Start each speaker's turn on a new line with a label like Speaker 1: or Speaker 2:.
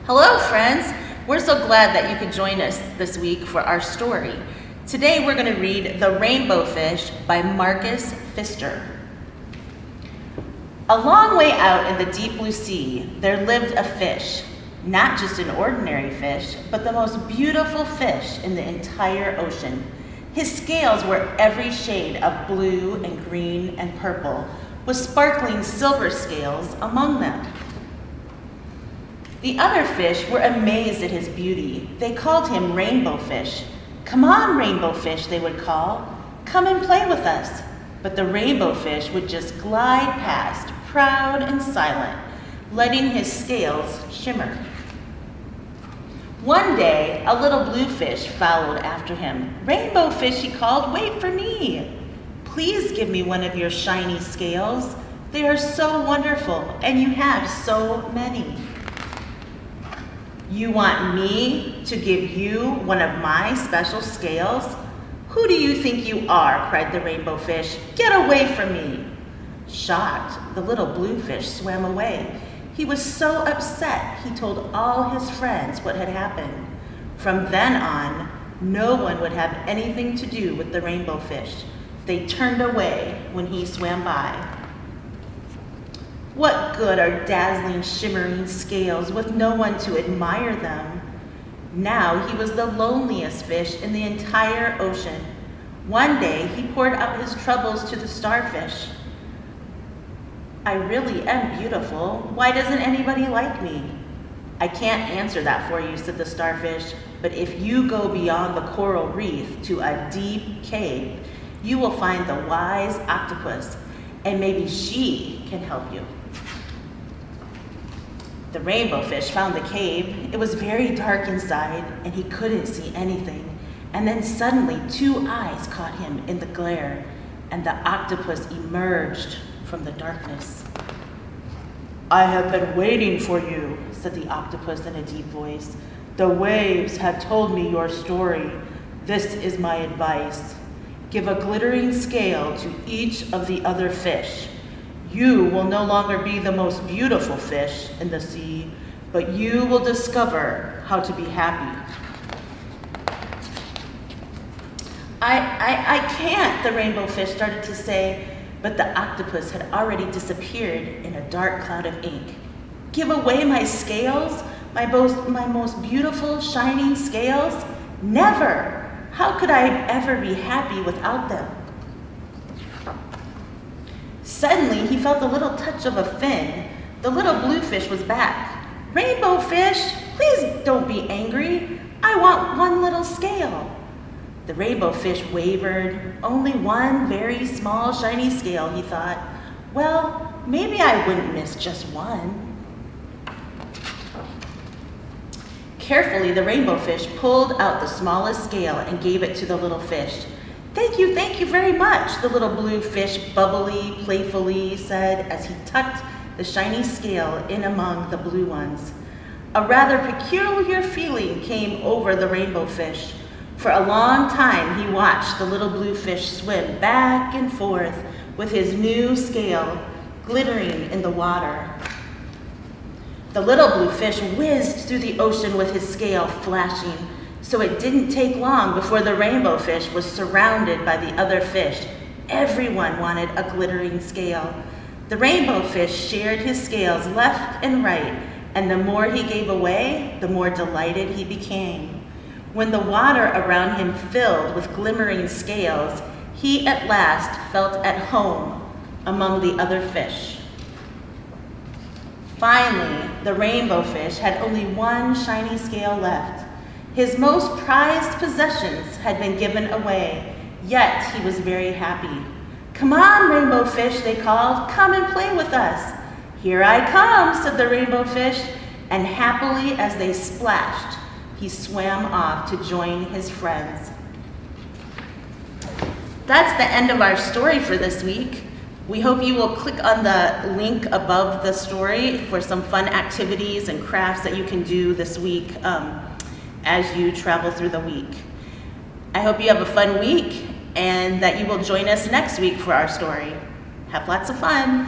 Speaker 1: Hello, friends. We're so glad that you could join us this week for our story. Today we're going to read The Rainbow Fish by Marcus Pfister. A long way out in the deep blue sea, there lived a fish, not just an ordinary fish, but the most beautiful fish in the entire ocean. His scales were every shade of blue and green and purple, with sparkling silver scales among them. The other fish were amazed at his beauty. They called him Rainbow Fish. "Come on, Rainbow Fish," they would call. "Come and play with us." But the Rainbow Fish would just glide past, proud and silent, letting his scales shimmer. One day, a little blue fish followed after him. "Rainbow Fish," he called, "wait for me. Please give me one of your shiny scales. They are so wonderful, and you have so many." "You want me to give you one of my special scales? Who do you think you are?" cried the Rainbow Fish. "Get away from me." Shocked, the little blue fish swam away. He was so upset, he told all his friends what had happened. From then on, no one would have anything to do with the Rainbow Fish. They turned away when he swam by. What good are dazzling, shimmering scales with no one to admire them? Now he was the loneliest fish in the entire ocean. One day he poured out his troubles to the starfish. "I really am beautiful. Why doesn't anybody like me?" "I can't answer that for you," said the starfish, "but if you go beyond the coral reef to a deep cave, you will find the wise octopus, and maybe she can help you." The Rainbow Fish found the cave. It was very dark inside, and he couldn't see anything. And then suddenly 2 eyes caught him in the glare, and the octopus emerged from the darkness. "I have been waiting for you," said the octopus in a deep voice. "The waves have told me your story. This is my advice. Give a glittering scale to each of the other fish. You will no longer be the most beautiful fish in the sea, but you will discover how to be happy." I can't," the Rainbow Fish started to say, but the octopus had already disappeared in a dark cloud of ink. "Give away my scales? My most beautiful, shining scales? Never! How could I ever be happy without them?" Suddenly, he felt a little touch of a fin. The little blue fish was back. "Rainbow Fish, please don't be angry. I want one little scale." The Rainbow Fish wavered. Only one very small, shiny scale, he thought. Well, maybe I wouldn't miss just one. Carefully, the Rainbow Fish pulled out the smallest scale and gave it to the little fish. Thank you very much," the little blue fish bubbly, playfully said as he tucked the shiny scale in among the blue ones. A rather peculiar feeling came over the Rainbow Fish. For a long time, he watched the little blue fish swim back and forth with his new scale glittering in the water. The little blue fish whizzed through the ocean with his scale flashing. So it didn't take long before the Rainbow Fish was surrounded by the other fish. Everyone wanted a glittering scale. The Rainbow Fish shared his scales left and right, and the more he gave away, the more delighted he became. When the water around him filled with glimmering scales, he at last felt at home among the other fish. Finally, the Rainbow Fish had only one shiny scale left. His most prized possessions had been given away, yet he was very happy. "Come on, Rainbow Fish," they called. "Come and play with us." "Here I come," said the Rainbow Fish, and happily as they splashed, he swam off to join his friends. That's the end of our story for this week. We hope you will click on the link above the story for some fun activities and crafts that you can do this week as you travel through the week. I hope you have a fun week and that you will join us next week for our story. Have lots of fun.